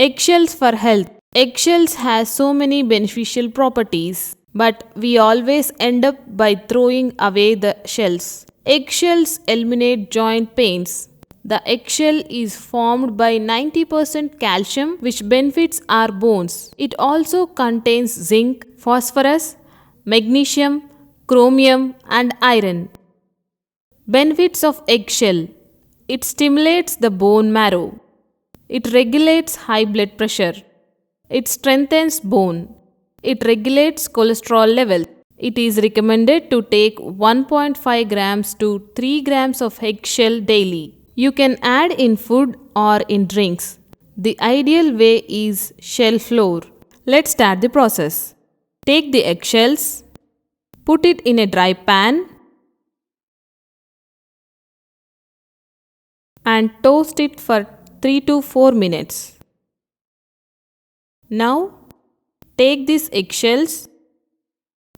Eggshells for health. Eggshells has so many beneficial properties, but we always end up by throwing away the shells. Eggshells eliminate joint pains. The eggshell is formed by 90% calcium, which benefits our bones. It also contains zinc, phosphorus, magnesium, chromium, and iron. Benefits of eggshell. It stimulates the bone marrow. It regulates high blood pressure. It strengthens bone. It regulates cholesterol level. It is recommended to take 1.5 grams to 3 grams of eggshell daily. You can add in food or in drinks. The ideal way is shell flour. Let's start the process. Take the eggshells, put it in a dry pan and toast it for 3 to 4 minutes. Now, take these eggshells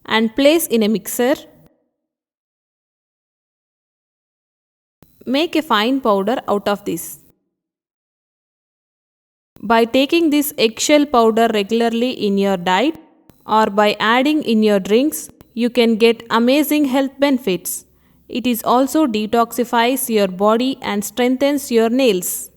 and place in a mixer. Make a fine powder out of this. By taking this eggshell powder regularly in your diet or by adding in your drinks, you can get amazing health benefits. It is also detoxifies your body and strengthens your nails.